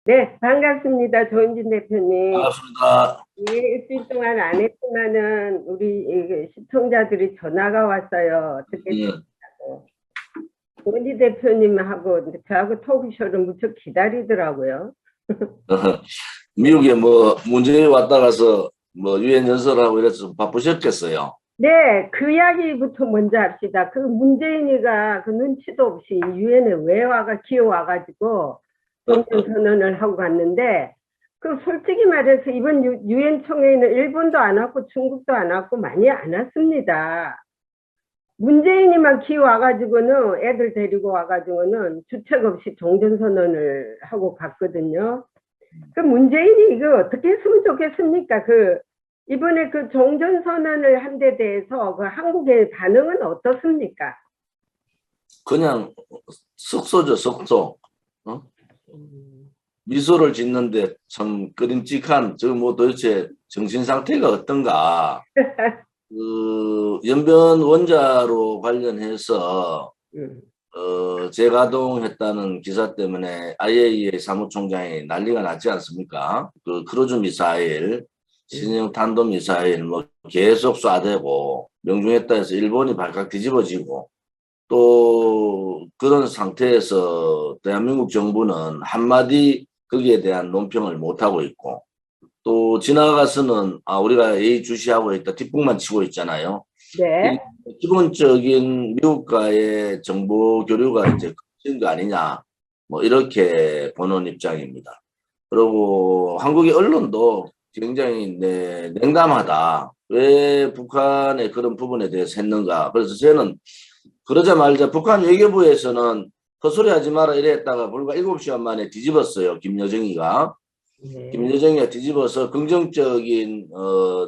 네, 반갑습니다. 조은진 대표님. 반갑습니다. 예, 일주일 동안 안 했지만은 우리 시청자들이 전화가 왔어요. 어떻게 예. 됐다고. 조은진 대표님하고 저하고 토크쇼를 무척 기다리더라고요. 미국에 뭐 문재인이 왔다 가서 뭐 유엔 연설하고 이래서 좀 바쁘셨겠어요. 네, 그 이야기부터 먼저 합시다. 그 문재인이가 그 눈치도 없이 유엔에 왜 기어와가지고 종전선언을 하고 갔는데, 그 솔직히 말해서 이번 유엔 총회에는 일본도 안 왔고 중국도 안 왔고 많이 안 왔습니다. 문재인이만 기어와가지고는 애들 데리고 와가지고는 주책 없이 종전선언을 하고 갔거든요. 그 문재인이 이거 어떻게 했으면 좋겠습니까? 이번에 그 종전선언을 한 데 대해서 그 한국의 반응은 어떻습니까? 그냥 썩소죠, 썩소. 어? 미소를 짓는데 참 끄림칙한, 저 뭐 도대체 정신 상태가 어떤가. 그 연변 원자로 관련해서 재가동했다는 기사 때문에 IAEA 사무총장이 난리가 났지 않습니까? 그 크루즈 미사일, 신형 탄도 미사일 뭐 계속 쏴대고 명중했다 해서 일본이 발칵 뒤집어지고, 또 그런 상태에서 대한민국 정부는 한마디 거기에 대한 논평을 못하고 있고, 또 지나가서는 우리가 예의주시하고 있다 뒷북만 치고 있잖아요. 네. 기본적인 미국과의 정보 교류가 이제 끊긴 거 아니냐, 뭐 이렇게 보는 입장입니다. 그리고 한국의 언론도 굉장히 냉담하다. 왜 북한의 그런 부분에 대해서 했는가. 그래서 저는 그러자마자 북한 외교부에서는 헛소리 하지 마라 이랬다가 불과 7시간 만에 뒤집었어요. 김여정이가. 네. 김여정이가 뒤집어서 긍정적인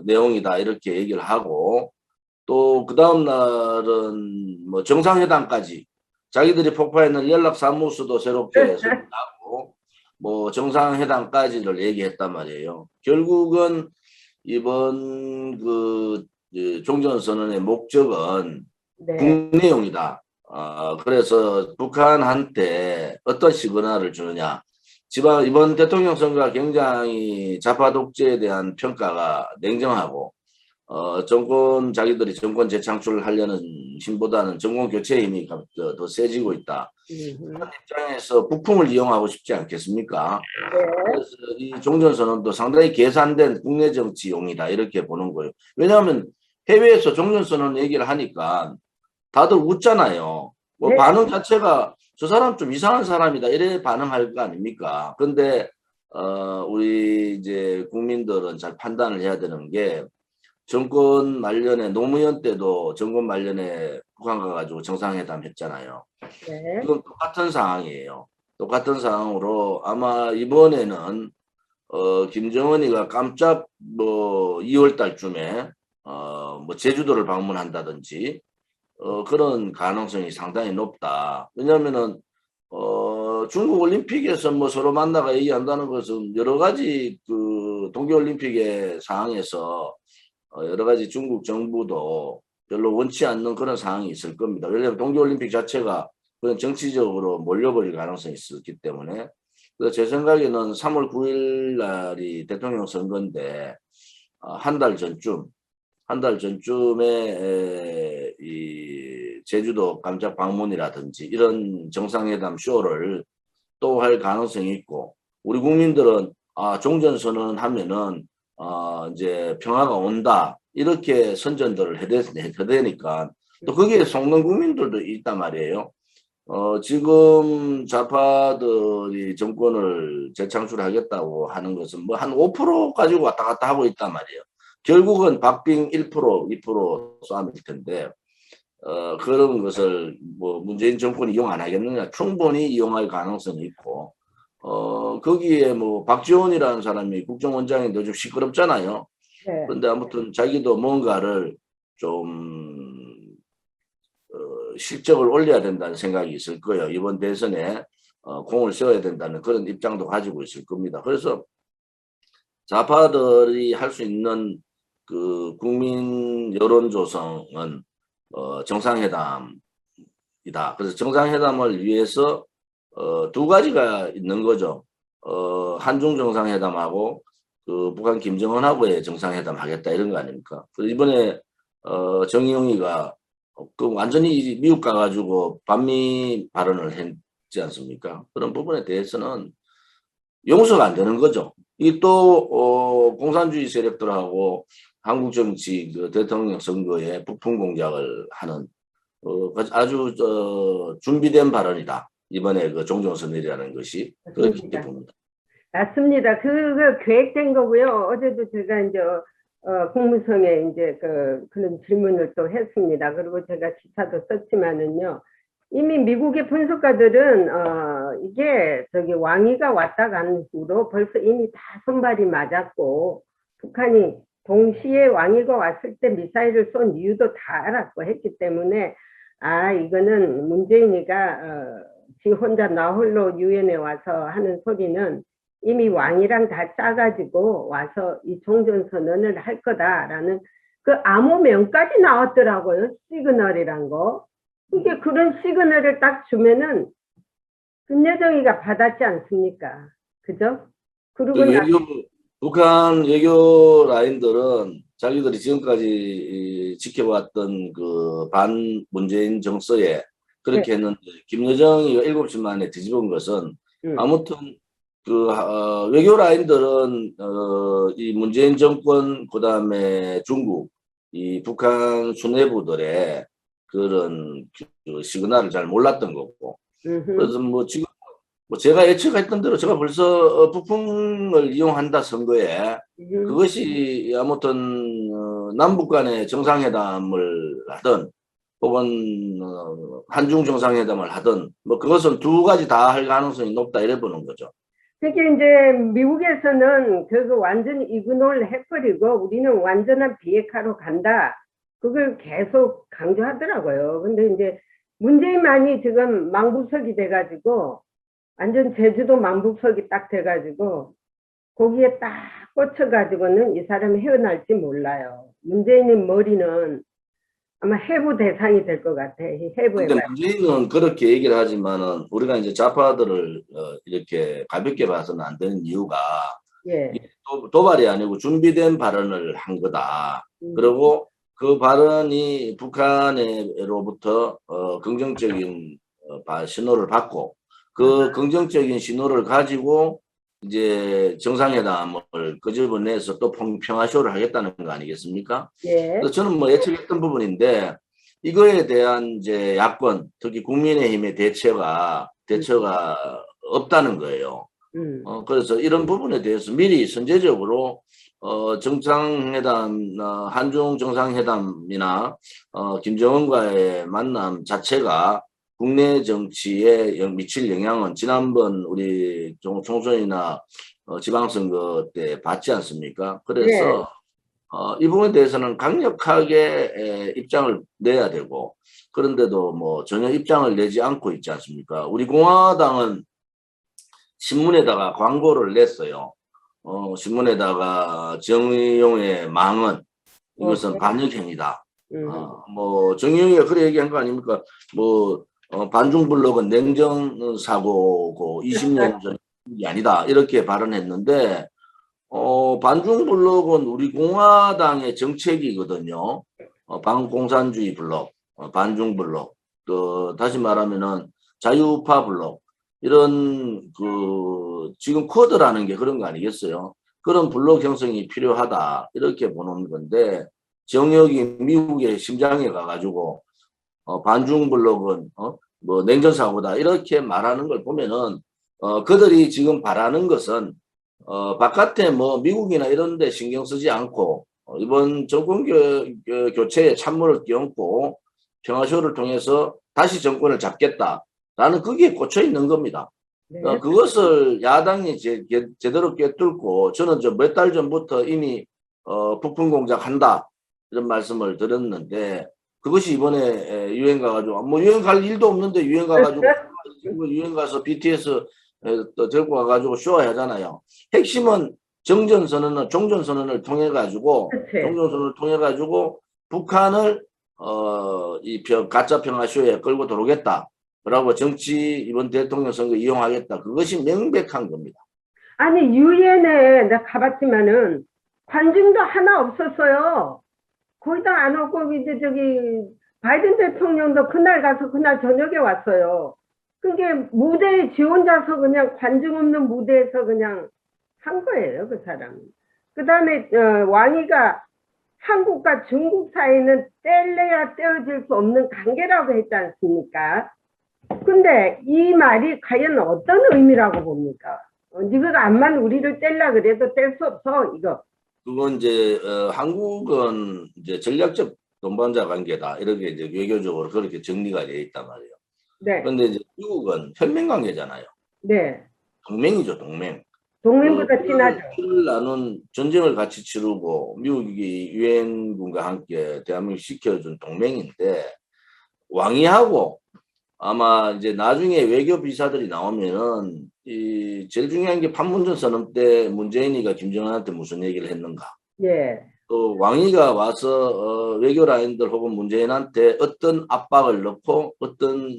내용이다 이렇게 얘기를 하고, 또 그 다음 날은 뭐 정상회담까지 자기들이 폭파했는 연락사무소도 새롭게 설치하고 뭐 정상회담까지를 얘기했단 말이에요. 결국은 이번 그 종전선언의 목적은 네. 국내용이다. 그래서 북한한테 어떤 시그널을 주느냐. 이번 대통령 선거가 굉장히 좌파 독재에 대한 평가가 냉정하고, 자기들이 정권 재창출을 하려는 힘보다는 정권 교체의 힘이 더 세지고 있다. 그런 입장에서 북풍을 이용하고 싶지 않겠습니까? 그래서 이 종전선언도 상당히 계산된 국내 정치용이다 이렇게 보는 거예요. 왜냐하면 해외에서 종전선언 얘기를 하니까 다들 웃잖아요. 뭐 네. 반응 자체가 저 사람 좀 이상한 사람이다 이래 반응할 거 아닙니까? 근데 우리 이제 국민들은 잘 판단을 해야 되는 게, 정권 말년에 노무현 때도 정권 말년에 북한 가가지고 정상회담 했잖아요. 네. 이건 똑같은 상황이에요. 똑같은 상황으로 아마 이번에는 김정은이가 깜짝 뭐 2월 달쯤에 뭐 제주도를 방문한다든지 그런 가능성이 상당히 높다. 왜냐하면은 중국 올림픽에서 뭐 서로 만나가 얘기한다는 것은 여러 가지 그 동계올림픽의 상황에서 여러 가지 중국 정부도 별로 원치 않는 그런 상황이 있을 겁니다. 왜냐하면 동계올림픽 자체가 그런 정치적으로 몰려버릴 가능성이 있었기 때문에. 그래서 제 생각에는 3월 9일 날이 대통령 선거인데 한 달 전쯤에 이 제주도 깜짝 방문이라든지 이런 정상회담 쇼를 또 할 가능성이 있고, 우리 국민들은 종전선언 하면은 이제 평화가 온다 이렇게 선전들을 해대니까 또 거기에 속는 국민들도 있단 말이에요. 지금 좌파들이 정권을 재창출하겠다고 하는 것은 뭐 한 5% 가지고 왔다 갔다 하고 있단 말이에요. 결국은 박빙 1%, 2% 싸움일 텐데, 그런 것을 뭐 문재인 정권이 이용 안 하겠느냐, 충분히 이용할 가능성이 있고, 거기에 뭐 박지원이라는 사람이 국정원장인데 좀 시끄럽잖아요. 네. 그런데 아무튼 자기도 뭔가를 좀 실적을 올려야 된다는 생각이 있을 거예요. 이번 대선에 공을 세워야 된다는 그런 입장도 가지고 있을 겁니다. 그래서 좌파들이 할 수 있는 그 국민 여론 조성은 정상회담이다. 그래서 정상회담을 위해서 두 가지가 있는 거죠. 한중 정상회담하고 그 북한 김정은하고의 정상회담 하겠다 이런 거 아닙니까? 그래서 이번에 정의용이가 그 완전히 미국 가가지고 반미 발언을 했지 않습니까? 그런 부분에 대해서는 용서가 안 되는 거죠. 이 또 공산주의 세력들하고 한국 정치 그 대통령 선거에 북풍 공작을 하는 아주 준비된 발언이다. 이번에 그 종전선언이라는 것이 그렇게 맞습니다. 봅니다. 맞습니다. 그거 계획된 거고요. 어제도 제가 이제 국무성에 이제 그런 질문을 또 했습니다. 그리고 제가 기사도 썼지만은요. 이미 미국의 분석가들은 이게 저기 왕위가 왔다 간 후로 벌써 이미 다 손발이 맞았고 북한이 동시에 왕위가 왔을 때 미사일을 쏜 이유도 다 알았고 했기 때문에 이거는 문재인이가 지 혼자 나 홀로 유엔에 와서 하는 소리는 이미 왕이랑 다 짜가지고 와서 이 종전선언을 할 거다라는 그 암호명까지 나왔더라고요. 시그널이란 거. 이게 그런 시그널을 딱 주면은 김여정이가 받았지 않습니까? 그죠? 그리고 북한 외교 라인들은 자기들이 지금까지 지켜왔던 그 반 문재인 정서에 그렇게 했는데 김여정이가 7시 만에 뒤집은 것은 아무튼 그 외교 라인들은 이 문재인 정권 그다음에 중국 이 북한 수뇌부들의 그런 그 시그널을 잘 몰랐던 거고 그래서 뭐 지금 뭐 제가 예측했던 대로 제가 벌써 북풍을 이용한다 선거에 그것이 아무튼 남북 간의 정상회담을 하든 혹은 한중 정상회담을 하든 뭐 그것은 두 가지 다 할 가능성이 높다 이래 보는 거죠. 그게 이제 미국에서는 그거 완전히 이그노를 해버리고 우리는 완전한 비핵화로 간다. 그걸 계속 강조하더라고요. 근데 이제 문재인만이 지금 망부석이 돼가지고 완전 제주도 망부석이 딱 돼가지고 거기에 딱 꽂혀가지고는 이 사람이 헤어날지 몰라요. 문재인의 머리는 아마 해부 대상이 될 것 같아. 해부에. 근데 문재인은 그렇게 얘기를 하지만은 우리가 이제 좌파들을 이렇게 가볍게 봐서는 안 되는 이유가 도발이 아니고 준비된 발언을 한 거다. 그리고 그 발언이 북한으로부터 긍정적인 신호를 받고 그 긍정적인 신호를 가지고 이제 정상회담을 끄집어내서 또 평화쇼를 하겠다는 거 아니겠습니까? 그래서 저는 뭐 예측했던 부분인데 이거에 대한 이제 야권, 특히 국민의힘의 대처가 없다는 거예요. 그래서 이런 부분에 대해서 미리 선제적으로 정상회담, 한중 정상회담이나 김정은과의 만남 자체가 국내 정치에 미칠 영향은 지난번 우리 총선이나 지방선거 때 봤지 않습니까? 그래서 이 부분에 대해서는 강력하게 입장을 내야 되고 그런데도 뭐 전혀 입장을 내지 않고 있지 않습니까? 우리 공화당은 신문에다가 광고를 냈어요. 신문에다가 정의용의 망언 이것은 반역행위다. 뭐 정의용이가 그래 얘기한 거 아닙니까? 뭐 반중블록은 냉정 사고고 20년 전이 아니다 이렇게 발언했는데 반중블록은 우리 공화당의 정책이거든요. 반공산주의 블록, 반중블록, 또 다시 말하면은 자유우파 블록 이런 그 지금 코드라는 게 그런 거 아니겠어요? 그런 블록 형성이 필요하다 이렇게 보는 건데 정역이 미국의 심장에 가가지고 반중블록은 뭐 냉전사고다 이렇게 말하는 걸 보면은 그들이 지금 바라는 것은 바깥에 뭐 미국이나 이런 데 신경 쓰지 않고 이번 정권 교체에 찬물을 끼얹고 평화쇼를 통해서 다시 정권을 잡겠다라는 거기에 꽂혀 있는 겁니다. 그것을 야당이 제대로 꿰뚫고 저는 몇 달 전부터 이미 북풍 공작한다 이런 말씀을 드렸는데 그것이 이번에 유엔 가가지고 뭐 유엔 갈 일도 없는데 유엔 가가지고 유엔 가서 BTS 또 들고 와가지고 쇼하잖아요. 핵심은 정전선언을 종전선언을 통해 가지고 종전선언을 통해 가지고 북한을 이 가짜 평화쇼에 끌고 들어오겠다라고 정치 이번 대통령 선거 이용하겠다. 그것이 명백한 겁니다. 아니, 유엔에 내가 가봤지만은 관중도 하나 없었어요. 거의 다 안 오고, 이제 저기, 바이든 대통령도 그날 가서 그날 저녁에 왔어요. 그게 무대에 지 혼자서 그냥 관중 없는 무대에서 그냥 한 거예요, 그 사람은. 그 다음에, 왕이가 한국과 중국 사이는 뗄래야 떼어질 수 없는 관계라고 했지 않습니까? 근데 이 말이 과연 어떤 의미라고 봅니까? 네가 암만 우리를 뗄라 그래도 뗄 수 없어, 이거. 그건 이제 한국은 이제 전략적 동반자 관계다 이렇게 이제 외교적으로 그렇게 정리가 되어 있단 말이에요. 네, 그런데 이제 미국은 혈맹 관계잖아요. 네. 동맹이죠, 동맹. 동맹보다 진하죠. 피를 나눈 전쟁을 같이 치르고 미국이 유엔군과 함께 대한민국 지켜준 동맹인데 왕이하고 아마 이제 나중에 외교 비사들이 나오면은 이 제일 중요한 게 판문점 선언 때 문재인이가 김정은한테 무슨 얘기를 했는가. 예. 또 왕이가 와서 외교 라인들 혹은 문재인한테 어떤 압박을 넣고 어떤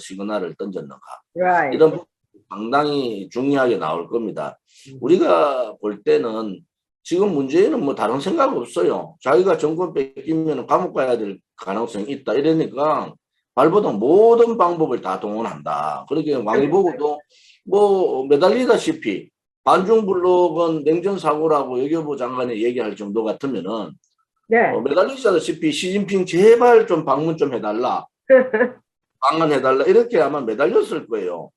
시그널을 던졌는가. Right. 이런 부분이 상당히 중요하게 나올 겁니다. 우리가 볼 때는 지금 문재인은 뭐 다른 생각 없어요. 자기가 정권 뺏기면 감옥 가야 될 가능성이 있다. 이러니까 발버둥 모든 방법을 다 동원한다. 그렇게 왕이 보고도 뭐 매달리다시피 반중블록은 냉전 사고라고 외교부 장관이 얘기할 정도 같으면은 네. 매달리다시피 시진핑 제발 좀 방문 좀 해달라. 방문해달라. 이렇게 아마 매달렸을 거예요.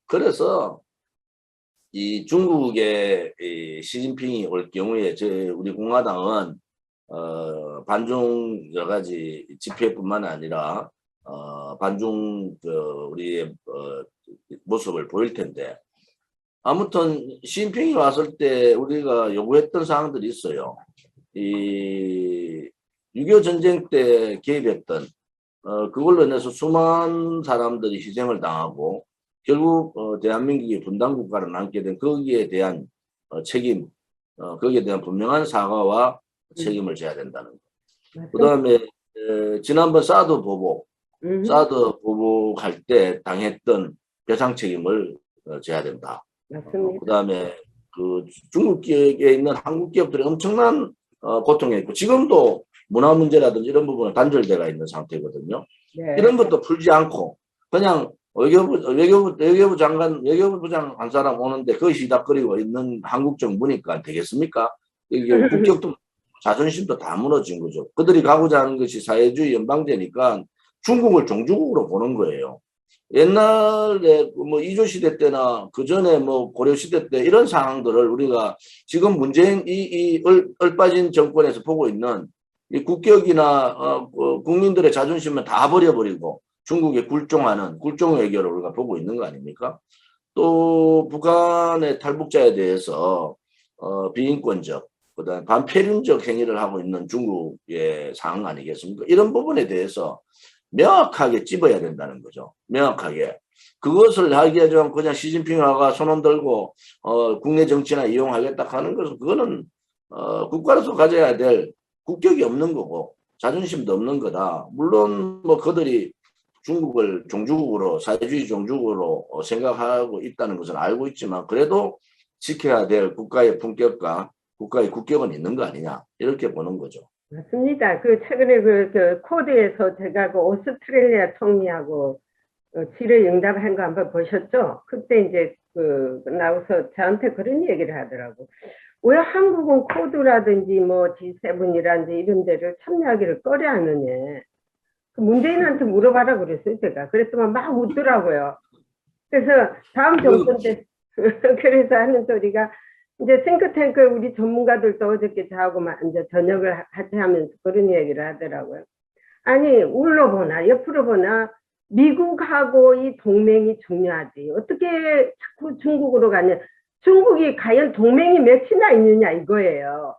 그래서 이 중국의 이 시진핑이 올 경우에 우리 공화당은 반중 여러 가지 집회뿐만 아니라 반중 우리의 모습을 보일 텐데 아무튼 시진핑이 왔을 때 우리가 요구했던 사항들이 있어요. 이 6.25 전쟁 때 개입했던 그걸로 인해서 수많은 사람들이 희생을 당하고 결국 대한민국이 분단국가로 남게 된 거기에 대한 책임, 거기에 대한 분명한 사과와 책임을 져야 된다는 거. 그 다음에 지난번 사드 보복할 때 당했던 배상 책임을 져야 된다. 그 다음에 그 중국 기업에 있는 한국 기업들이 엄청난 고통에 있고 지금도 문화 문제라든지 이런 부분은 단절되어 있는 상태거든요. 네. 이런 것도 풀지 않고 그냥 외교부장 한 사람 오는데 그 시닥거리고 있는 한국 정부니까 되겠습니까? 이게 국격도 자존심도 다 무너진 거죠. 그들이 가고자 하는 것이 사회주의 연방제니까 중국을 종주국으로 보는 거예요. 옛날에 뭐 이조 시대 때나 그 전에 뭐 고려 시대 때 이런 상황들을 우리가 지금 문재인 이 얼빠진 정권에서 보고 있는 이 국격이나 국민들의 자존심을 다 버려버리고 중국에 굴종 외교를 우리가 보고 있는 거 아닙니까? 또 북한의 탈북자에 대해서 비인권적 그다음에 반폐륜적 행위를 하고 있는 중국의 상황 아니겠습니까? 이런 부분에 대해서 명확하게 찝어야 된다는 거죠. 명확하게. 그것을 하기에 그냥 시진핑하고 손을 들고 국내 정치나 이용하겠다 하는 것은 그거는 국가로서 가져야 될 국격이 없는 거고 자존심도 없는 거다. 물론 뭐 그들이 중국을 종주국으로 사회주의 종주국으로 생각하고 있다는 것은 알고 있지만 그래도 지켜야 될 국가의 품격과 국가의 국격은 있는 거 아니냐 이렇게 보는 거죠. 맞습니다. 그 최근에 그 코드에서 제가 그 오스트레일리아 총리하고 질의 응답한 거 한번 보셨죠? 그때 이제 그 나와서 저한테 그런 얘기를 하더라고. 왜 한국은 코드라든지 뭐 G7이라든지 이런 데를 참여하기를 꺼려하느냐. 문재인한테 물어봐라 그랬어요, 제가. 그랬더니 막 웃더라고요. 그래서 다음 정권 때 그래서 하는 소리가 이제 싱크탱크 우리 전문가들도 어저께 저하고 이제 저녁을 같이 하면서 그런 얘기를 하더라고요. 아니 울러보나 옆으로 보나 미국하고 이 동맹이 중요하지. 어떻게 자꾸 중국으로 가냐. 중국이 과연 동맹이 몇이나 있느냐 이거예요.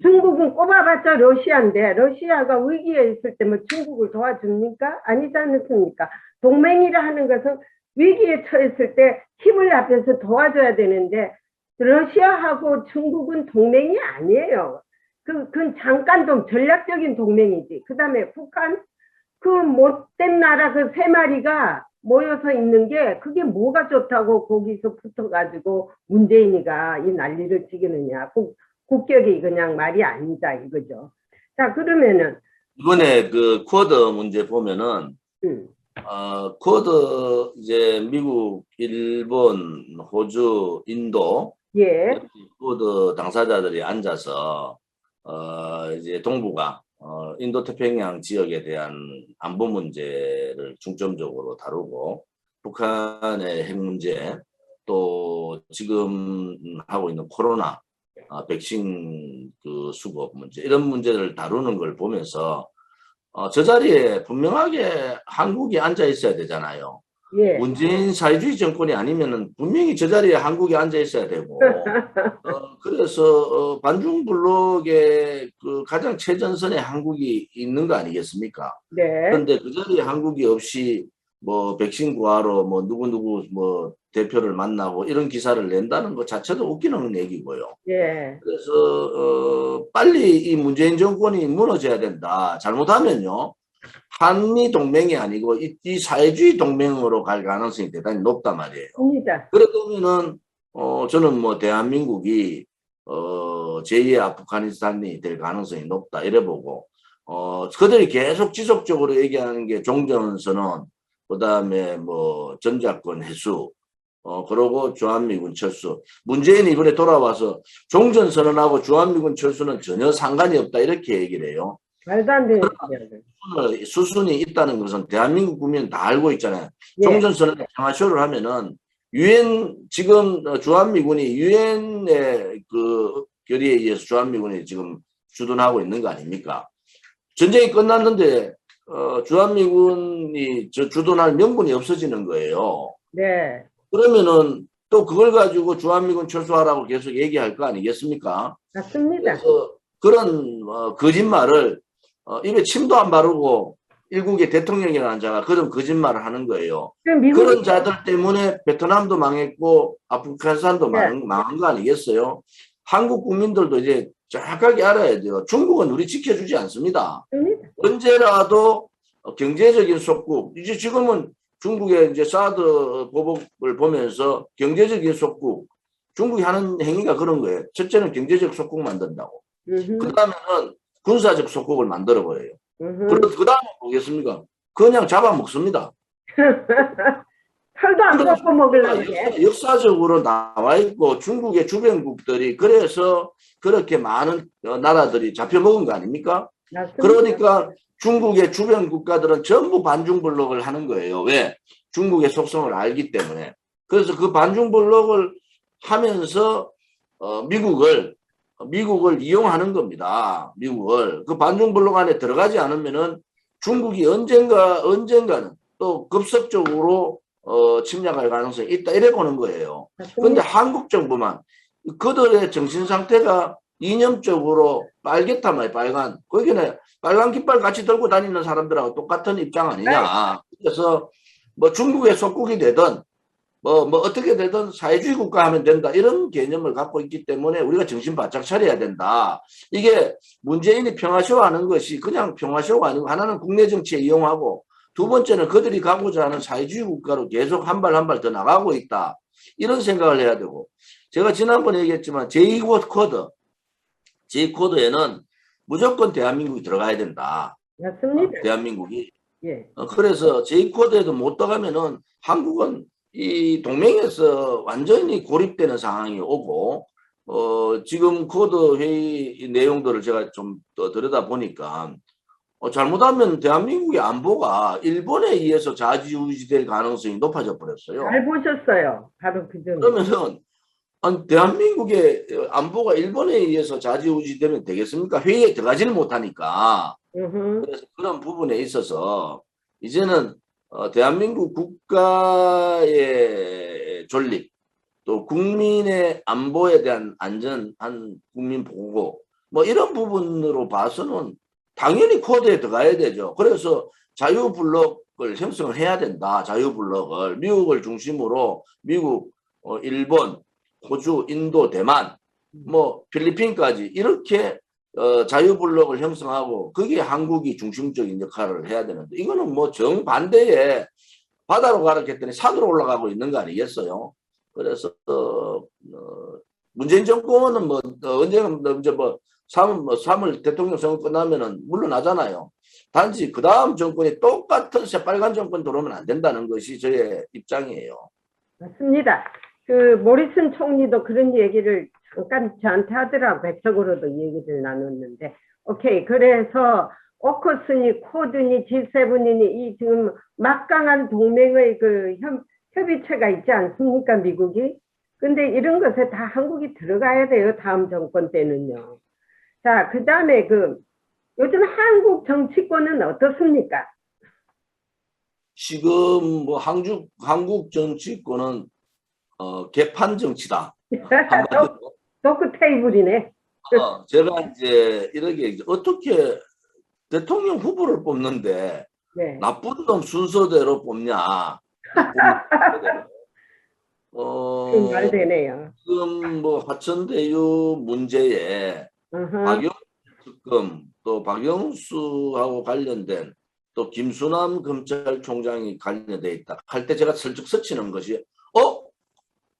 중국은 꼽아봤자 러시아인데 러시아가 위기에 있을 때 뭐 중국을 도와줍니까? 아니지 않습니까? 동맹이라 하는 것은 위기에 처했을 때 힘을 합해서 도와줘야 되는데 러시아하고 중국은 동맹이 아니에요. 그건 잠깐 좀 전략적인 동맹이지. 그 다음에 북한 그 못된 나라 그 세 마리가 모여서 있는 게 그게 뭐가 좋다고 거기서 붙어가지고 문재인이가 이 난리를 치겠느냐. 국격이 그냥 말이 아니다 이거죠. 자, 그러면은 이번에 그 쿼드 문제 보면은 음, 쿼드 이제 미국, 일본, 호주, 인도 예, 이렇게 쿼드 당사자들이 앉아서 이제 동북아 인도 태평양 지역에 대한 안보 문제를 중점적으로 다루고 북한의 핵 문제 또 지금 하고 있는 코로나 백신 그 수급 문제 이런 문제를 다루는 걸 보면서 저 자리에 분명하게 한국이 앉아 있어야 되잖아요. 예. 문재인 사회주의 정권이 아니면은 분명히 저 자리에 한국이 앉아 있어야 되고, 그래서 반중 블록의 그 가장 최전선에 한국이 있는 거 아니겠습니까? 네, 그런데 그 자리에 한국이 없이 뭐 백신 구하러 뭐 누구누구 뭐 대표를 만나고 이런 기사를 낸다는 것 자체도 웃기는 얘기고요. 예. 그래서 빨리 이 문재인 정권이 무너져야 된다. 잘못하면요. 한미 동맹이 아니고 이 사회주의 동맹으로 갈 가능성이 대단히 높단 말이에요. 입니다. 그러면은 저는 뭐 대한민국이 제2의 아프가니스탄이 될 가능성이 높다 이래 보고 그들이 계속 지속적으로 얘기하는 게 종전선언 그다음에 뭐 전작권 해수 그러고 주한미군 철수. 문재인이 이번에 돌아와서 종전선언하고 주한미군 철수는 전혀 상관이 없다 이렇게 얘기를 해요. 말도 안 되는 소리야. 수순이 있다는 것은 대한민국 국민은 다 알고 있잖아요. 예, 종전선언에 평화쇼를 하면은 유엔 지금 주한미군이 유엔의 그 결의에 의해서 주한미군이 지금 주둔하고 있는 거 아닙니까? 전쟁이 끝났는데 주한미군이 주둔할 명분이 없어지는 거예요. 네, 그러면은 또 그걸 가지고 주한미군 철수하라고 계속 얘기할 거 아니겠습니까? 맞습니다. 그래서 그런 거짓말을 입에 침도 안 바르고 일국의 대통령이라는 자가 그런 거짓말을 하는 거예요. 그런 자들 때문에 베트남도 망했고 아프가니스탄도 네. 망한 거 아니겠어요? 한국 국민들도 이제 정확하게 알아야 돼요. 중국은 우리 지켜주지 않습니다. 맞습니다. 언제라도 경제적인 속국, 이제 지금은 중국의 이제 사드 보복을 보면서 경제적인 속국, 중국이 하는 행위가 그런 거예요. 첫째는 경제적 속국 만든다고. 그 다음에는 군사적 속국을 만들어버려요. 그 다음에 뭐겠습니까? 그냥 잡아먹습니다. 털도 안 뽑고 먹으려고 역사적으로 나와 있고 중국의 주변국들이 그래서 그렇게 많은 나라들이 잡혀먹은 거 아닙니까? 맞습니다. 그러니까 중국의 주변 국가들은 전부 반중 블록을 하는 거예요. 왜? 중국의 속성을 알기 때문에. 그래서 그 반중 블록을 하면서 미국을 이용하는 겁니다. 미국을. 그 반중 블록 안에 들어가지 않으면은 중국이 언젠가는 또 급속적으로 침략할 가능성이 있다 이래 보는 거예요. 그런데 한국 정부만 그들의 정신 상태가 이념적으로 빨갛다마요. 빨간. 거기는 빨간 깃발 같이 들고 다니는 사람들하고 똑같은 입장 아니냐. 그래서 뭐 중국의 속국이 되든 뭐 어떻게 되든 사회주의 국가 하면 된다. 이런 개념을 갖고 있기 때문에 우리가 정신 바짝 차려야 된다. 이게 문재인이 평화쇼 하는 것이 그냥 평화쇼가 아니고 하나는 국내 정치에 이용하고 두 번째는 그들이 가고자 하는 사회주의 국가로 계속 한 발 한 발 더 나가고 있다. 이런 생각을 해야 되고 제가 지난번에 얘기했지만 J코드에는 무조건 대한민국이 들어가야 된다. 맞습니다. 대한민국이. 예. 그래서 J코드에도 못 들어가면은 한국은 이 동맹에서 완전히 고립되는 상황이 오고 지금 코드 회의 내용들을 제가 좀 더 들여다보니까 잘못하면 대한민국의 안보가 일본에 의해서 좌지우지될 가능성이 높아져 버렸어요. 잘 보셨어요. 바로 그 점에. 그러면은 대한민국의 안보가 일본에 의해서 좌지우지되면 되겠습니까? 회의에 들어가지는 못하니까. 그래서 그런 부분에 있어서 이제는 대한민국 국가의 존립 또 국민의 안보에 대한 안전한 국민 보고 뭐 이런 부분으로 봐서는 당연히 코드에 들어가야 되죠. 그래서 자유블록을 형성을 해야 된다. 자유블록을 미국을 중심으로 미국, 일본, 호주, 인도, 대만, 뭐 필리핀까지 이렇게 자유블록을 형성하고 그게 한국이 중심적인 역할을 해야 되는데 이거는 뭐 정반대의 바다로 가라 했더니 산으로 올라가고 있는 거 아니겠어요? 그래서 문재인 정권은 뭐 언젠가 이제 뭐 3월 대통령 선거 끝나면은 물러나잖아요. 단지 그 다음 정권이 똑같은 새빨간 정권 들어오면 안 된다는 것이 저의 입장이에요. 맞습니다. 그 모리슨 총리도 그런 얘기를 잠깐 저한테 하더라고. 배석으로도 얘기를 나눴는데. 오케이. 그래서 오커스니 코드니 G7이니 이 지금 막강한 동맹의 그 협의체가 있지 않습니까, 미국이? 근데 이런 것에 다 한국이 들어가야 돼요, 다음 정권 때는요. 자, 그 다음에 요즘 한국 정치권은 어떻습니까? 지금 뭐 한국 정치권은 개판 정치다. 도크 테이블이네. 제가 이제 이렇게 어떻게 대통령 후보를 뽑는데 네. 나쁜 놈 순서대로 뽑냐? 그 말 되네요. 지금 뭐 화천대유 문제에 박영수 특검 또 박영수하고 관련된 또 김수남 검찰총장이 관련돼 있다 할 때 제가 슬쩍 스치는 것이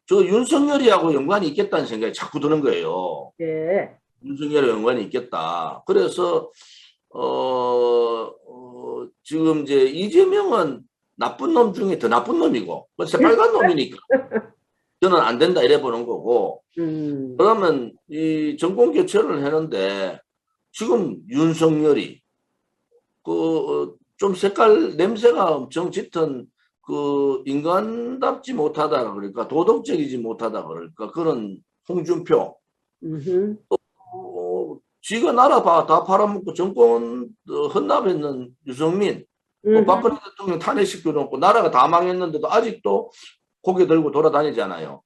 저 윤석열이하고 연관이 있겠다는 생각이 자꾸 드는 거예요. 네. 윤석열과 연관이 있겠다. 그래서 지금 이제 이재명은 나쁜 놈 중에 더 나쁜 놈이고 새빨간 놈이니까 저는 안 된다 이래 보는 거고 그러면 이 정권 교체를 했는데 지금 윤석열이 좀 색깔 냄새가 엄청 짙은 인간답지 못하다 그러니까 도덕적이지 못하다 그러니까 그런 홍준표 지가 나라 다 팔아먹고 정권 헌납했는 유승민 박근혜 대통령 탄핵시켜놓고 나라가 다 망했는데도 아직도 고개 들고 돌아다니잖아요.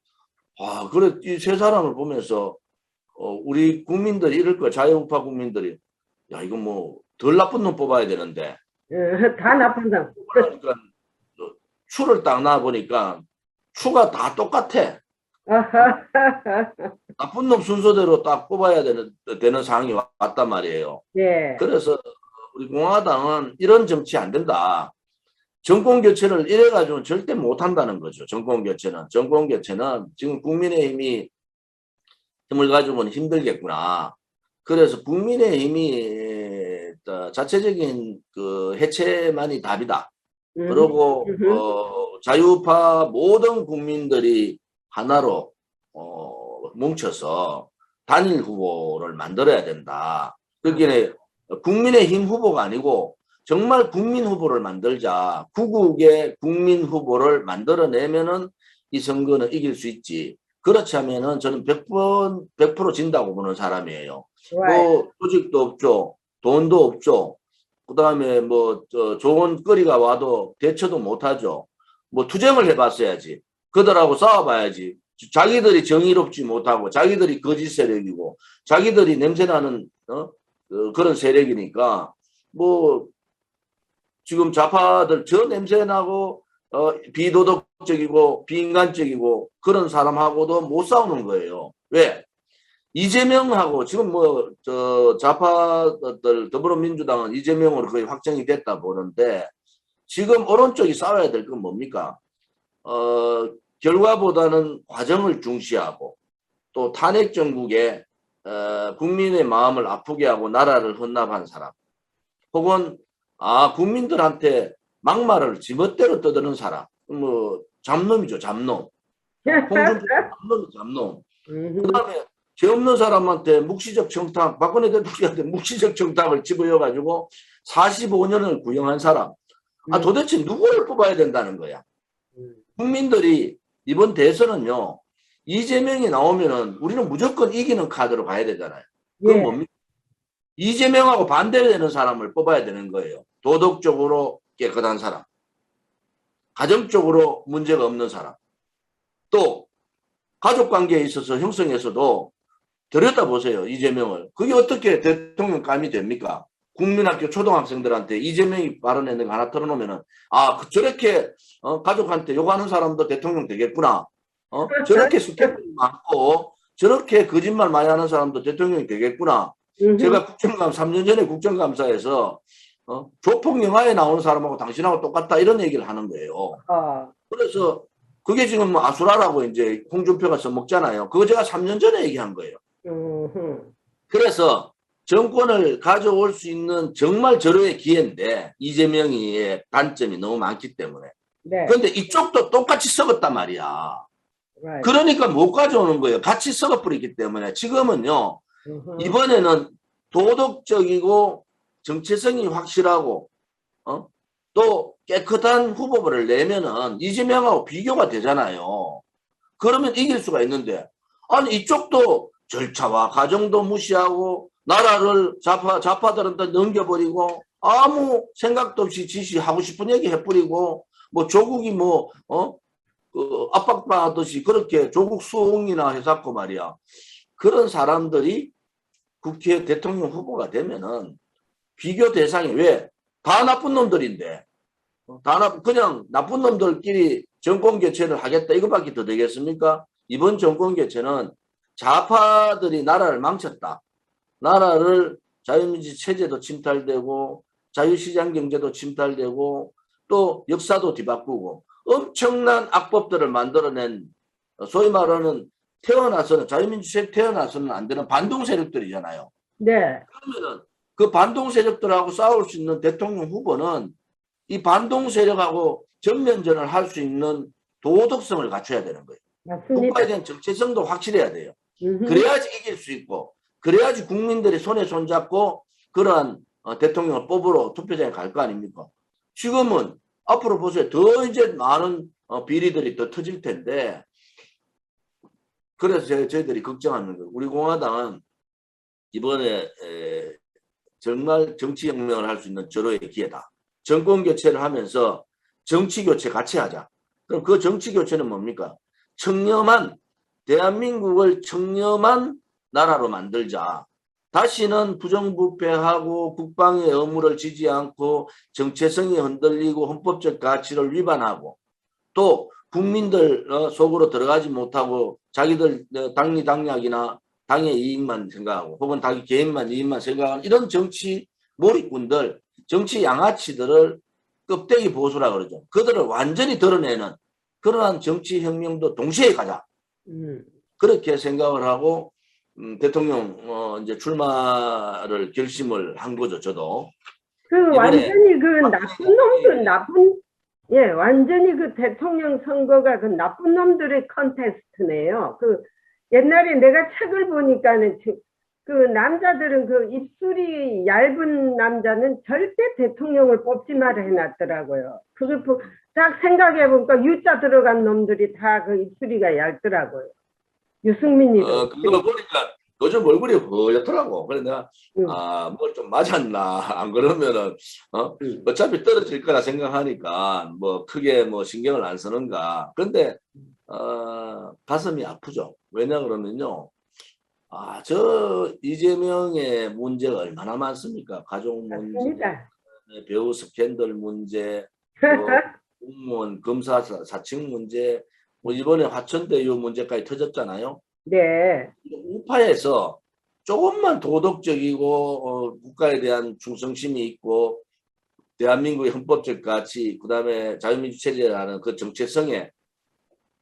그래 이 세 사람을 보면서 우리 국민들이 이럴 거야. 자유우파 국민들이 야 이거 뭐 덜 나쁜 놈 뽑아야 되는데 다 나쁜 놈. 그러니까 추를 딱 놔보니까 추가 다 똑같아. 나쁜 놈 순서대로 딱 뽑아야 되는 상황이 왔단 말이에요. 네. 그래서 우리 공화당은 이런 정치 안 된다. 정권 교체를 이래가지고는 절대 못한다는 거죠. 정권 교체는 지금 국민의힘이 힘을 가지고는 힘들겠구나. 그래서 국민의힘이 자체적인 해체만이 답이다. 그리고 자유우파 모든 국민들이 하나로 뭉쳐서 단일 후보를 만들어야 된다. 그게 국민의힘 후보가 아니고 정말 국민 후보를 만들자. 구국의 국민 후보를 만들어내면은 이 선거는 이길 수 있지. 그렇지 하면은 저는 100% 진다고 보는 사람이에요. 뭐 조직도 없죠. 돈도 없죠. 그 다음에 뭐 좋은 거리가 와도 대처도 못하죠. 뭐 투쟁을 해봤어야지. 그들하고 싸워봐야지. 자기들이 정의롭지 못하고 자기들이 거짓 세력이고 자기들이 냄새나는 그런 세력이니까 뭐 지금 좌파들 저 냄새나고 비도덕적이고 비인간적이고 그런 사람하고도 못 싸우는 거예요. 왜? 이재명하고 지금 뭐 좌파들 더불어민주당은 이재명으로 거의 확정이 됐다 보는데 지금 오른쪽이 싸워야 될 건 뭡니까? 결과보다는 과정을 중시하고 또 탄핵 정국에 국민의 마음을 아프게 하고 나라를 헌납한 사람 혹은 국민들한테 막말을 지멋대로 떠드는 사람 뭐 잡놈이죠. 잡놈. 홍준표 잡놈. 그 다음에 죄 없는 사람한테 묵시적 청탁 박근혜 대통령한테 묵시적 청탁을 집어여가지고 45년을 구형한 사람 도대체 누구를 뽑아야 된다는 거야. 국민들이 이번 대선은요 이재명이 나오면은 우리는 무조건 이기는 카드로 가야 되잖아요. 그건 뭡니까? 이재명하고 반대되는 사람을 뽑아야 되는 거예요. 도덕적으로 깨끗한 사람, 가정적으로 문제가 없는 사람, 또 가족관계에 있어서 형성에서도 들여다보세요. 이재명을. 그게 어떻게 대통령감이 됩니까? 국민학교 초등학생들한테 이재명이 발언했는 거 하나 털어놓으면은 저렇게 가족한테 욕하는 사람도 대통령 되겠구나. 저렇게 스캔들이 많고 저렇게 거짓말 많이 하는 사람도 대통령이 되겠구나. 제가 3년 전에 국정감사에서 조폭 영화에 나오는 사람하고 당신하고 똑같다 이런 얘기를 하는 거예요. 그래서 그게 지금 뭐 아수라라고 이제 홍준표가 써먹잖아요. 그거 제가 3년 전에 얘기한 거예요. 그래서 정권을 가져올 수 있는 정말 절호의 기회인데 이재명의 단점이 너무 많기 때문에. 네. 그런데 이쪽도 똑같이 썩었단 말이야. Right. 그러니까 못 가져오는 거예요. 같이 썩어버리기 때문에 지금은요. 이번에는 도덕적이고 정체성이 확실하고 또 깨끗한 후보를 내면은 이재명하고 비교가 되잖아요. 그러면 이길 수가 있는데 아니 이쪽도 절차와 과정도 무시하고 나라를 좌파들한테 넘겨버리고 아무 생각도 없이 지시하고 싶은 얘기 해버리고 뭐 조국이 그 압박받듯이 그렇게 조국 수홍이나 해갖고 말이야. 그런 사람들이 국회 대통령 후보가 되면은 비교 대상이 왜? 다 나쁜 놈들인데. 그냥 나쁜 놈들끼리 정권 교체를 하겠다 이거밖에 더 되겠습니까? 이번 정권 교체는 좌파들이 나라를 망쳤다. 나라를 자유민주 체제도 침탈되고 자유시장 경제도 침탈되고 또 역사도 뒤바꾸고 엄청난 악법들을 만들어낸 소위 말하는 태어나서는 자유민주주의 태어나서는 안 되는 반동 세력들이잖아요. 네. 그러면은 그 반동 세력들하고 싸울 수 있는 대통령 후보는 이 반동 세력하고 전면전을 할 수 있는 도덕성을 갖춰야 되는 거예요. 맞습니다. 국가에 대한 정체성도 확실해야 돼요. 그래야지 이길 수 있고 그래야지 국민들이 손에 손잡고 그러한 대통령을 뽑으러 투표장에 갈 거 아닙니까? 지금은 앞으로 보세요. 더 이제 많은 비리들이 더 터질 텐데 그래서 저희들이 걱정하는 거예요. 우리 공화당은 이번에 정말 정치혁명을 할 수 있는 절호의 기회다. 정권 교체를 하면서 정치 교체 같이 하자. 그럼 그 정치 교체는 뭡니까? 청렴한 대한민국을 청렴한 나라로 만들자. 다시는 부정부패하고 국방의 의무를 지지 않고 정체성이 흔들리고 헌법적 가치를 위반하고 또 국민들 속으로 들어가지 못하고 자기들 당리당략이나 당의 이익만 생각하고 혹은 자기 개인만 이익만 생각하는 이런 정치 몰입꾼들, 정치 양아치들을 껍데기 보수라 그러죠. 그들을 완전히 드러내는 그러한 정치혁명도 동시에 가자. 그렇게 생각을 하고 대통령 이제 출마를 결심을 한 거죠. 저도. 완전히 그 나쁜 놈들 완전히 그 대통령 선거가 그 나쁜 놈들의 컨테스트네요. 그 옛날에 내가 책을 보니까는 그 남자들은 그 입술이 얇은 남자는 절대 대통령을 뽑지 마라 해놨더라고요. 그걸 딱 생각해보니까 U자 들어간 놈들이 다 그 입술이가 얇더라고요. 유승민이도. 그거 보니까 요즘 얼굴이 허옇더라고. 그래서 내가 뭘 좀 맞았나 안 그러면은 어차피 떨어질 거라 생각하니까 뭐 크게 뭐 신경을 안 쓰는가. 근데 가슴이 아프죠. 왜냐 그러면요. 저 이재명의 문제가 얼마나 많습니까? 가족 문제, 맞습니다. 배우 스캔들 문제, 공무원 검사 사칭 문제, 뭐 이번에 화천대유 문제까지 터졌잖아요. 네. 우파에서 조금만 도덕적이고 국가에 대한 충성심이 있고 대한민국의 헌법적 가치, 그다음에 자유민주 체제라는 그 정체성의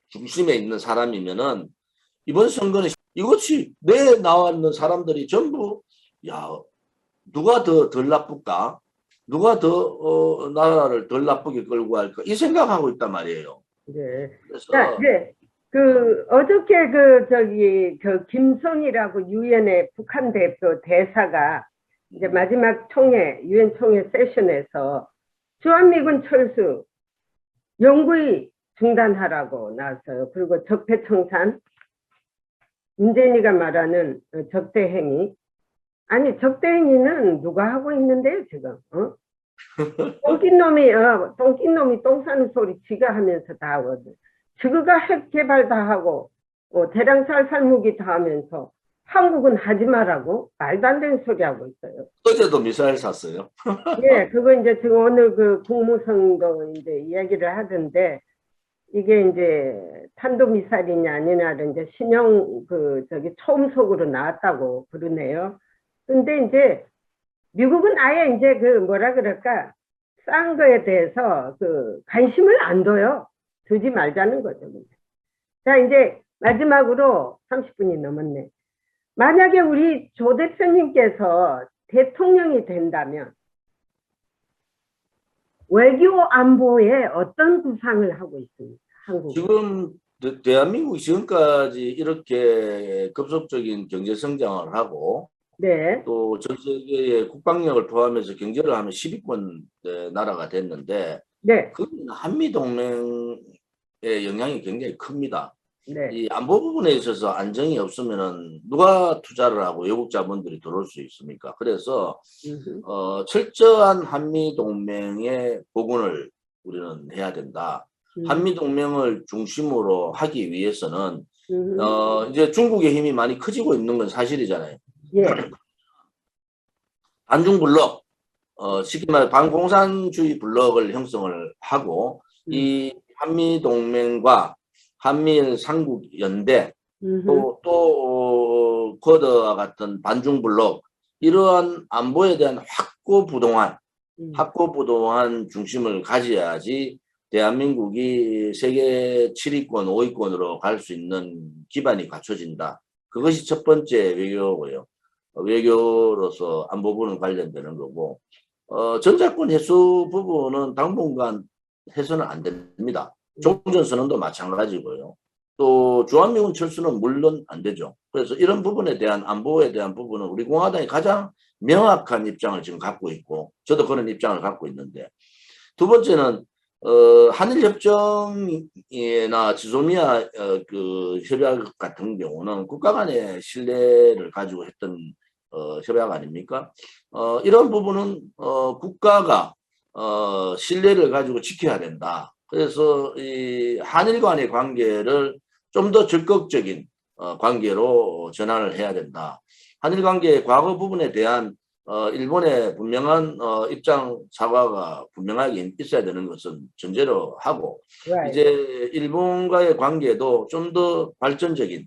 중심에 있는 사람이면은 이번 선거는 이것이 내 나왔는 사람들이 전부 누가 더 덜 나쁠까? 누가 더 나라를 덜 나쁘게 끌고 할까? 이 생각하고 있단 말이에요. 네. 그래서 어저께 그 김성이라고 유엔의 북한 대표 대사가 이제 마지막 유엔 총회 세션에서 주한미군 철수 영구히 중단하라고 나왔어요. 그리고 적폐청산, 문재인이가 말하는 적대행위. 아니 적대행위는 누가 하고 있는데요 지금? 똥낀 놈이 똥 싸는 소리 지가 하면서 다 하거든. 지가 핵 개발 다 하고 대량살살 무기 다 하면서 한국은 하지 말라고 말도 안 되는 소리 하고 있어요. 어제도 미사일 샀어요. 예, 그거 이제 지금 오늘 그 국무성도 이제 이야기를 하던데 이게 이제 탄도미사일이냐 아니냐를 이제 신형 초음속으로 나왔다고 그러네요. 근데 이제 미국은 아예 이제 그 뭐라 그럴까, 싼 거에 대해서 그 관심을 안 둬요. 두지 말자는 거죠. 자, 이제 마지막으로 30분이 넘었네. 만약에 우리 조 대표님께서 대통령이 된다면 외교 안보에 어떤 구상을 하고 있습니까? 한국. 지금 대한민국이 지금까지 이렇게 급속적인 경제 성장을 하고 네. 또 전 세계의 국방력을 포함해서 경제를 하면 10위권 나라가 됐는데 네. 그 한미 동맹의 영향이 굉장히 큽니다. 네. 이 안보 부분에 있어서 안정이 없으면은 누가 투자를 하고 외국 자본들이 들어올 수 있습니까? 그래서 철저한 한미 동맹의 복원을 우리는 해야 된다. 한미 동맹을 중심으로 하기 위해서는 이제 중국의 힘이 많이 커지고 있는 건 사실이잖아요. 예. 반중 블록, 쉽게 말해 반공산주의 블록을 형성을 하고 이 한미 동맹과 한미일 삼국 연대 또 쿼드와 같은 반중 블록 이러한 안보에 대한 확고부동한 중심을 가져야지 대한민국이 세계 7위권, 5위권으로 갈 수 있는 기반이 갖춰진다. 그것이 첫 번째 외교고요. 외교로서 안보 부분은 관련되는 거고 전자권 해소 부분은 당분간 해서는 안 됩니다. 종전선언도 마찬가지고요. 또 주한미군 철수는 물론 안 되죠. 그래서 이런 부분에 대한 안보에 대한 부분은 우리 공화당이 가장 명확한 입장을 지금 갖고 있고 저도 그런 입장을 갖고 있는데 두 번째는 한일협정이나 지소미아 그 협약 같은 경우는 국가 간의 신뢰를 가지고 했던 협약 아닙니까? 이런 부분은 국가가 신뢰를 가지고 지켜야 된다. 그래서 이 한일 간의 관계를 좀 더 적극적인 관계로 전환을 해야 된다. 한일 관계의 과거 부분에 대한 일본의 분명한 입장 사과가 분명하게 있어야 되는 것은 전제로 하고 Right. 이제 일본과의 관계도 좀 더 발전적인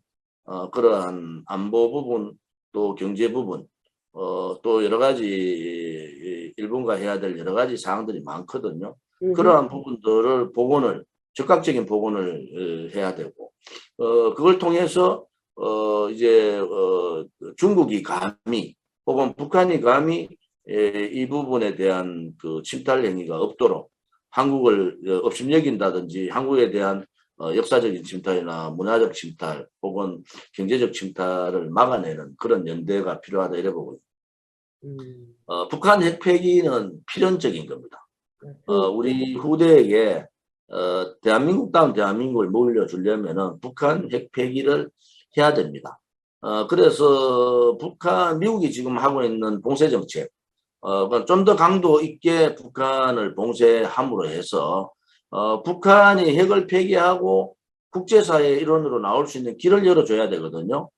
그러한 안보 부분 또 경제 부분 또 여러 가지 일본과 해야 될 여러 가지 사항들이 많거든요. 그러한 부분들을 복원을 적극적인 복원을 해야 되고 그걸 통해서 이제 중국이 감히 혹은 북한이 감히 이 부분에 대한 그 침탈 행위가 없도록 한국을 업신여긴다든지 한국에 대한 역사적인 침탈이나 문화적 침탈 혹은 경제적 침탈을 막아내는 그런 연대가 필요하다 이래 보고요. 북한 핵폐기는 필연적인 겁니다. 우리 후대에게 대한민국다운 대한민국을 물려주려면은 북한 핵폐기를 해야 됩니다. 그래서 미국이 지금 하고 있는 봉쇄 정책, 좀 더 강도 있게 북한을 봉쇄함으로 해서 북한이 핵을 폐기하고 국제사회의 일원으로 나올 수 있는 길을 열어줘야 되거든요.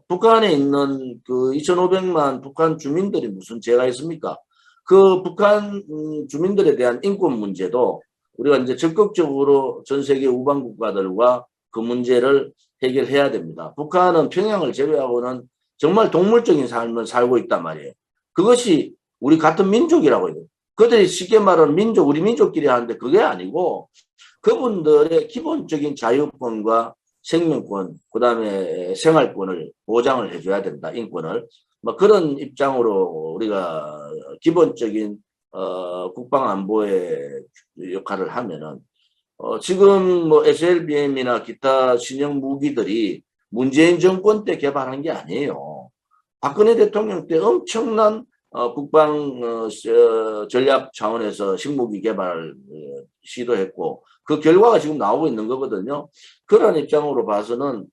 북한에 있는 그 2,500만 북한 주민들이 무슨 죄가 있습니까? 그 북한 주민들에 대한 인권 문제도 우리가 이제 적극적으로 전 세계 우방 국가들과 그 문제를 해결해야 됩니다. 북한은 평양을 제외하고는 정말 동물적인 삶을 살고 있단 말이에요. 그것이 우리 같은 민족이라고 해요. 그들이 쉽게 말하는 민족, 우리 민족끼리 하는데 그게 아니고 그분들의 기본적인 자유권과 생명권, 그 다음에 생활권을 보장을 해줘야 된다, 인권을. 뭐 그런 입장으로 우리가 기본적인 국방안보의 역할을 하면은 지금 뭐 SLBM이나 기타 신형 무기들이 문재인 정권 때 개발한 게 아니에요. 박근혜 대통령 때 엄청난 국방 전략 차원에서 식무기 개발 시도했고 그 결과가 지금 나오고 있는 거거든요. 그런 입장으로 봐서는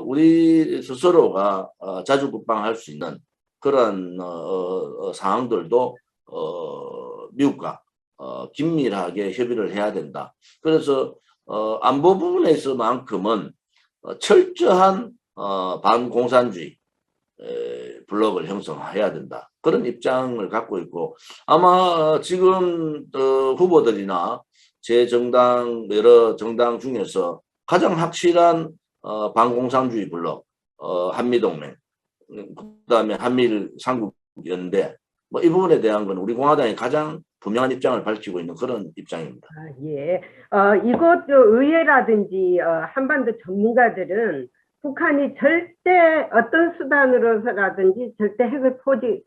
우리 스스로가 자주 국방할 수 있는 그런 상황들도 미국과 긴밀하게 협의를 해야 된다. 그래서 안보 부분에서만큼은 철저한 반공산주의 블록을 형성해야 된다. 그런 입장을 갖고 있고 아마 지금 후보들이나 제 정당 여러 정당 중에서 가장 확실한 반공산주의 블록 한미동맹 그다음에 한미일 삼국 연대 뭐 이 부분에 대한 건 우리 공화당이 가장 분명한 입장을 밝히고 있는 그런 입장입니다. 아, 예. 이것 의회라든지 한반도 전문가들은 북한이 절대 어떤 수단으로서라든지 절대 핵을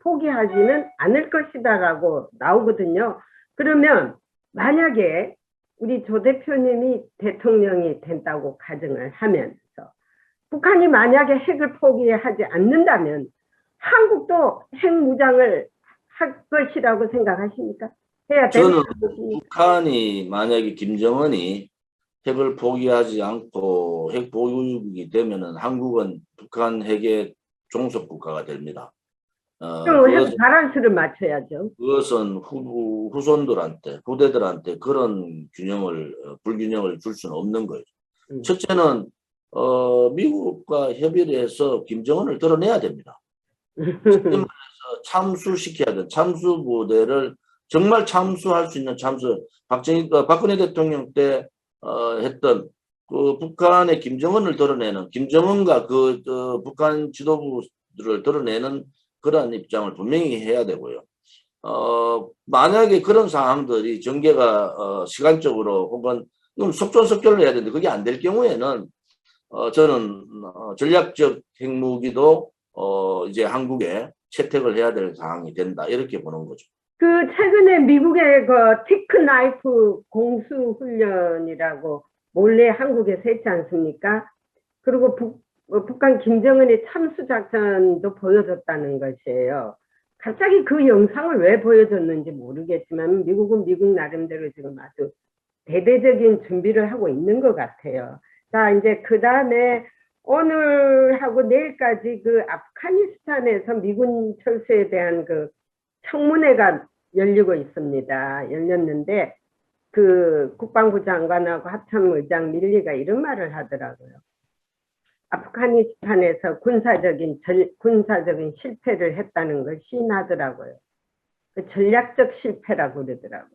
포기하지는 않을 것이다라고 나오거든요. 그러면 만약에 우리 조 대표님이 대통령이 된다고 가정을 하면서 북한이 만약에 핵을 포기하지 않는다면 한국도 핵무장을 할 것이라고 생각하십니까? 해야 되는 저는 것입니까? 북한이 만약에 김정은이 핵을 포기하지 않고 핵 보유국이 되면은 한국은 북한 핵의 종속 국가가 됩니다. 그럼 핵 바란스를 맞춰야죠. 그것은 후손들한테 후대들한테 그런 불균형을 줄 수는 없는 거예요. 첫째는 미국과 협의를 해서 김정은을 드러내야 됩니다. 참수시켜야 돼. 참수 부대를 정말 참수할 수 있는 박근혜 대통령 때 했던 그 북한의 김정은을 드러내는 김정은과 북한 지도부들을 드러내는 그러한 입장을 분명히 해야 되고요. 만약에 그런 상황들이 전개가 시간적으로 혹은 속전속결로 해야 되는데 그게 안 될 경우에는 저는 전략적 핵무기도 이제 한국에 채택을 해야 될 상황이 된다 이렇게 보는 거죠. 그 최근에 미국의 그 티크 나이프 공수 훈련이라고 몰래 한국에서 했지 않습니까? 그리고 북한 김정은의 참수 작전도 보여줬다는 것이에요. 갑자기 그 영상을 왜 보여줬는지 모르겠지만 미국은 미국 나름대로 지금 아주 대대적인 준비를 하고 있는 것 같아요. 자, 이제 그 다음에 오늘하고 내일까지 그 아프가니스탄에서 미군 철수에 대한 그 청문회가 열리고 있습니다. 열렸는데 그 국방부 장관하고 합참의장 밀리가 이런 말을 하더라고요. 아프가니스탄에서 군사적인 실패를 했다는 걸 시인하더라고요. 그 전략적 실패라고 그러더라고요.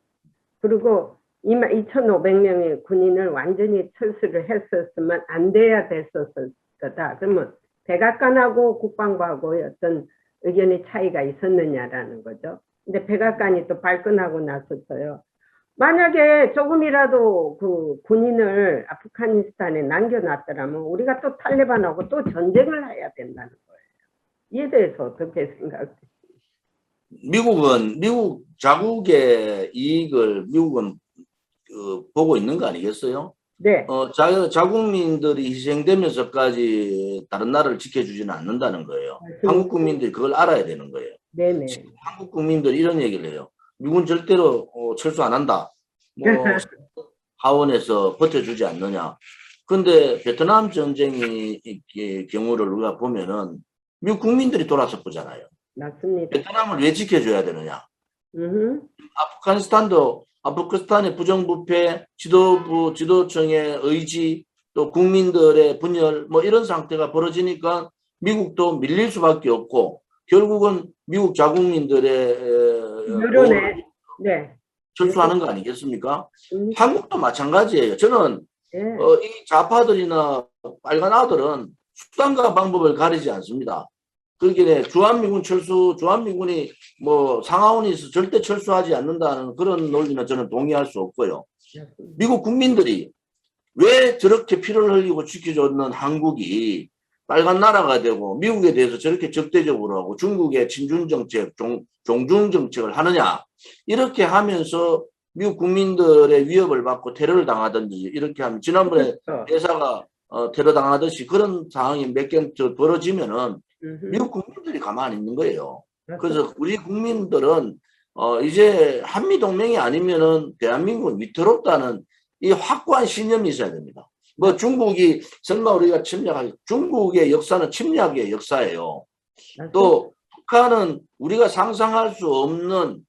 그리고 2,500명의 군인을 완전히 철수를 했었으면 안 돼야 됐었을 거다. 그러면 백악관하고 국방부하고 어떤 의견의 차이가 있었느냐라는 거죠. 근데 백악관이 또 발끈하고 나섰어요. 만약에 조금이라도 그 군인을 아프가니스탄에 남겨놨더라면 우리가 또 탈레반하고 또 전쟁을 해야 된다는 거예요. 이에 대해서 어떻게 생각하세요? 미국 자국의 이익을 미국은 보고 있는 거 아니겠어요? 네. 자국민들이 희생되면서까지 다른 나라를 지켜주지는 않는다는 거예요. 맞습니다. 한국 국민들이 그걸 알아야 되는 거예요. 네네. 한국 국민들이 이런 얘기를 해요. 미국은 절대로 철수 안 한다. 뭐 하원에서 버텨주지 않느냐. 근데 베트남 전쟁의 경우를 우리가 보면은 미국 국민들이 돌아섰잖아요. 맞습니다. 베트남을 왜 지켜줘야 되느냐. 으흠. 아프가니스탄의 부정부패, 지도청의 의지, 또 국민들의 분열, 뭐 이런 상태가 벌어지니까 미국도 밀릴 수밖에 없고, 결국은 미국 자국민들의 여론에 네. 철수하는 거 아니겠습니까? 한국도 마찬가지예요. 저는 네. 이 좌파들이나 빨간 아들은 수단과 방법을 가리지 않습니다. 그러기에 주한미군이 뭐 상하원이 있어 절대 철수하지 않는다는 그런 논리는 저는 동의할 수 없고요. 미국 국민들이 왜 저렇게 피를 흘리고 지켜줬는 한국이 빨간 나라가 되고 미국에 대해서 저렇게 적대적으로 하고 중국의 친중 정책, 종중 정책을 하느냐 이렇게 하면서 미국 국민들의 위협을 받고 테러를 당하든지 이렇게 하면 지난번에 회사가 테러 당하듯이 그런 상황이 몇 개 벌어지면은 미국 국민들이 가만히 있는 거예요. 그래서 우리 국민들은 이제 한미동맹이 아니면은 대한민국은 위태롭다는 이 확고한 신념이 있어야 됩니다. 뭐 중국이 설마 우리가 중국의 역사는 침략의 역사예요. 또 북한은 우리가 상상할 수 없는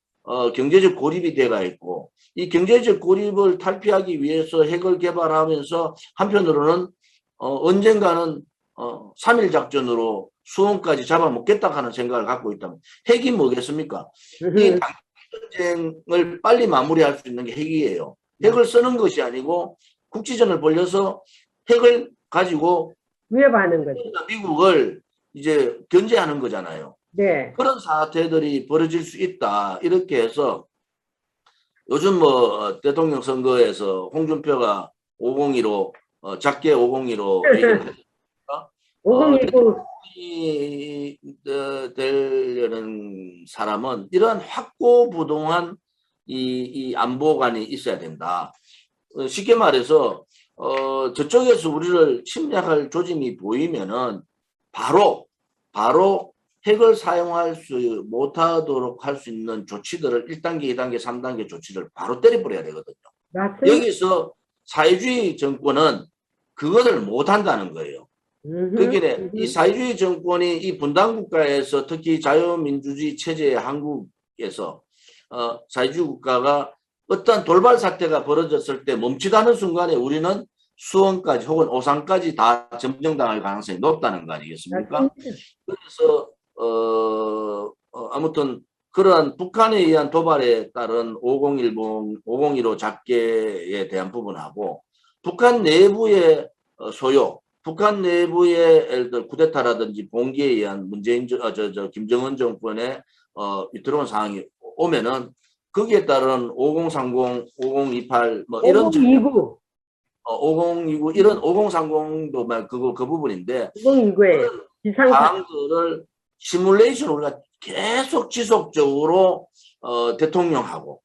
경제적 고립이 돼가 있고 이 경제적 고립을 탈피하기 위해서 핵을 개발하면서 한편으로는 언젠가는 3.1 작전으로 수원까지 잡아먹겠다 하는 생각을 갖고 있다면 핵이 뭐겠습니까? 이 전쟁을 빨리 마무리할 수 있는 게 핵이에요. 핵을 쓰는 것이 아니고 국지전을 벌려서 핵을 가지고 위협하는 거죠. 미국을 이제 견제하는 거잖아요. 네. 그런 사태들이 벌어질 수 있다. 이렇게 해서 요즘 뭐 대통령 선거에서 홍준표가 502로 작게 502로 얘기를 509. 대통령이 되려는 사람은 이러한 확고부동한 이 안보관이 있어야 된다. 쉽게 말해서 저쪽에서 우리를 침략할 조짐이 보이면은 바로 핵을 사용할 수 못하도록 할 수 있는 조치들을 1단계, 2단계, 3단계 조치를 바로 때려버려야 되거든요. 맞습니다. 여기서 사회주의 정권은 그것을 못한다는 거예요. 그러니까 이 사회주의 정권이 이 분단국가에서 특히 자유민주주의 체제의 한국에서 사회주의 국가가 어떤 돌발 사태가 벌어졌을 때 멈칫하는 순간에 우리는 수원까지 혹은 오산까지 다 점령당할 가능성이 높다는 거 아니겠습니까? 그래서 아무튼 그러한 북한에 의한 도발에 따른 501호 작계에 대한 부분하고 북한 내부의 소요, 북한 내부의 예를 들어 쿠데타라든지 봉기에 의한 김정은 정권의 들어온 상황이 오면은 거기에 따른 5030, 5028 뭐 이런 5029. 5029 이런 5030도 막 그 부분인데 5029에 지상파. 사항들을 시뮬레이션 우리가 계속 지속적으로 대통령하고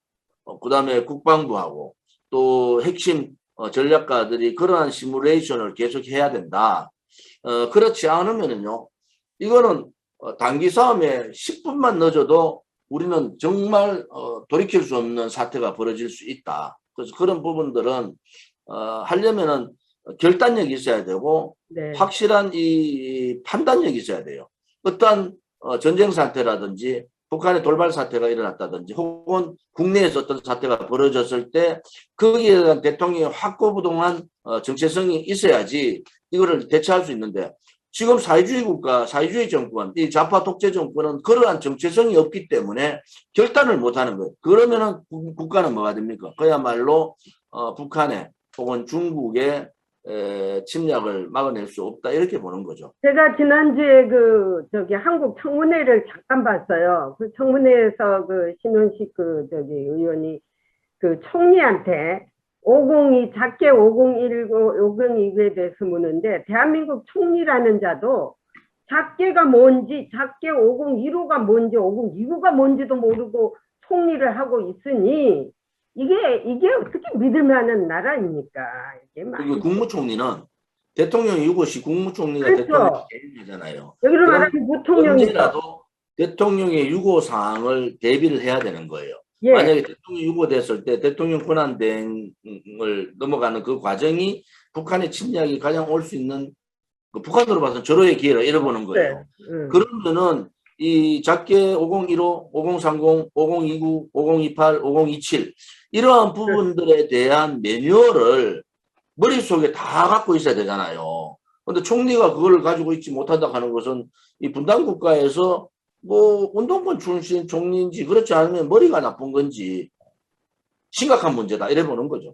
그다음에 국방부하고 또 핵심 전략가들이 그러한 시뮬레이션을 계속 해야 된다. 그렇지 않으면은요, 이거는 단기 싸움에 10분만 늦어도 우리는 정말 돌이킬 수 없는 사태가 벌어질 수 있다. 그래서 그런 부분들은 하려면은 결단력이 있어야 되고 네. 확실한 이 판단력이 있어야 돼요. 어떠한 전쟁 사태라든지 북한의 돌발 사태가 일어났다든지 혹은 국내에서 어떤 사태가 벌어졌을 때 거기에 대한 대통령의 확고부동한 정체성이 있어야지 이거를 대처할 수 있는데 지금 사회주의 국가, 사회주의 정권, 이 좌파 독재 정권은 그러한 정체성이 없기 때문에 결단을 못하는 거예요. 그러면은 국가는 뭐가 됩니까? 그야말로 북한의 혹은 중국의 침략을 막아낼 수 없다 이렇게 보는 거죠. 제가 지난주에 한국 청문회를 잠깐 봤어요. 그 청문회에서 신원식 의원이 총리한테 502 작게 5019, 502에 대해서 묻는데 대한민국 총리라는 자도 작게가 뭔지, 작게 5015가 뭔지, 5029가 뭔지도 모르고 총리를 하고 있으니 이게 어떻게 믿을 만한 나라입니까? 이게 그리고 국무총리는 대통령이 이곳이 국무총리가 그렇죠. 대통령이 대리잖아요. 여기로 말하면 부통령이죠. 언제라도 대통령의 유고 사항을 대비를 해야 되는 거예요. 예. 만약에 대통령이 유고됐을 때 대통령 권한 대행을 넘어가는 그 과정이 북한의 침략이 가장 올 수 있는 북한으로 봐서 절호의 기회를 잃어보는 거예요. 그러면은 이 작게 5015, 5030, 5029, 5028, 5027 이러한 부분들에 대한 매뉴얼을 머릿속에 다 갖고 있어야 되잖아요. 근데 총리가 그걸 가지고 있지 못한다 하는 것은 이 분단국가에서 뭐 운동권 출신 총리인지 그렇지 않으면 머리가 나쁜 건지 심각한 문제다 이래 보는 거죠.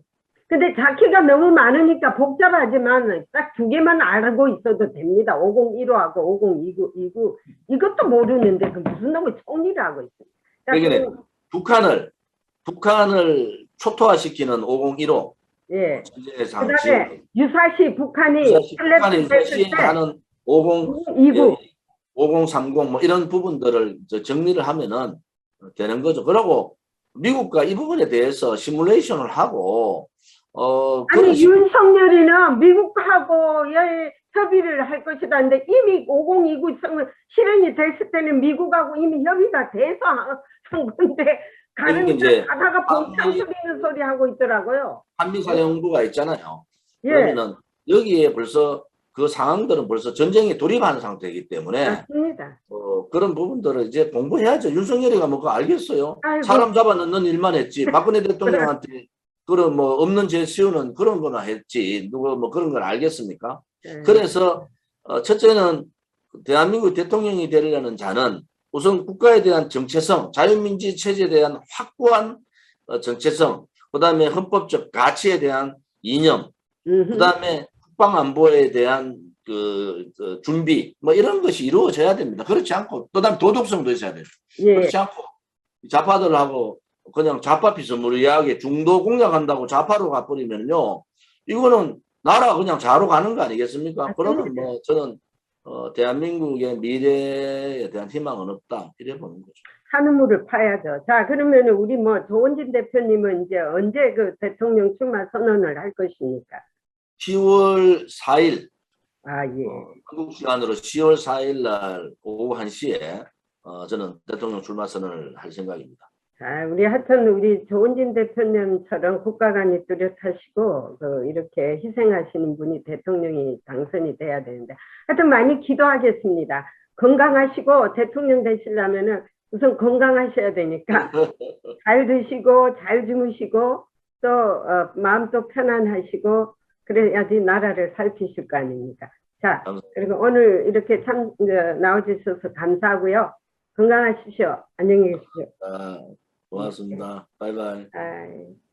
근데 자키가 너무 많으니까 복잡하지만 딱 두 개만 알고 있어도 됩니다. 5015하고 5029 이것도 모르는데 무슨 놈의 총리를 하고 있어요. 그러니까 북한을 초토화시키는 5015 예. 전쟁에서 그다음에 유사시 북한이 유사시에 하는 5029 5030 뭐 이런 부분들을 정리를 하면은 되는 거죠. 그리고 미국과 이 부분에 대해서 시뮬레이션을 하고 아니 윤석열이는 미국하고 협의를 할 것이라는데 이미 5029 실현이 됐을 때는 미국하고 이미 협의가 돼서 한 건데 가다가 봉창 소리는 소리 하고 있더라고요. 한미사령부가 있잖아요. 예. 그러면은 여기에 벌써 그 상황들은 벌써 전쟁에 돌입한 상태이기 때문에 맞습니다. 그런 부분들을 이제 공부해야죠. 윤석열이가 뭐 그거 알겠어요. 아이고. 사람 잡아넣는 일만 했지. 박근혜 대통령한테 그런 뭐 없는 죄 씌우는 그런 거나 했지. 누가 뭐 그런 걸 알겠습니까? 그래서 첫째는 대한민국 대통령이 되려는 자는 우선 국가에 대한 정체성, 자유민주주의 체제에 대한 확고한 정체성, 그 다음에 헌법적 가치에 대한 이념, 그 다음에 국방안보에 대한 준비 뭐 이런 것이 이루어져야 됩니다. 그렇지 않고 또 다음 도덕성도 있어야 돼요. 예. 그렇지 않고 좌파들하고 그냥 좌파 비스무리하게 중도 공략한다고 좌파로 가버리면요, 이거는 나라 그냥 좌로 가는 거 아니겠습니까? 그러면 뭐 저는 대한민국의 미래에 대한 희망은 없다 이래 보는 거죠. 한우물을 파야죠. 자, 그러면 우리 뭐 조원진 대표님은 이제 언제 그 대통령 출마 선언을 할 것입니까? 10월 4일 아, 예. 한국 시간으로 10월 4일 날 오후 1시에 저는 대통령 출마 선언을 할 생각입니다. 자, 우리 하여튼 우리 조원진 대표님처럼 국가관이 뚜렷하시고 이렇게 희생하시는 분이 대통령이 당선이 돼야 되는데 하여튼 많이 기도하겠습니다. 건강하시고 대통령 되시려면은 우선 건강하셔야 되니까 잘 드시고 잘 주무시고 또 마음도 편안하시고 그래야지 나라를 살피실 거 아닙니까? 자, 그리고 오늘 이렇게 참 나와주셔서 감사하고요. 건강하십시오. 안녕히 계십시오. 고맙습니다. 바이바이. 아이.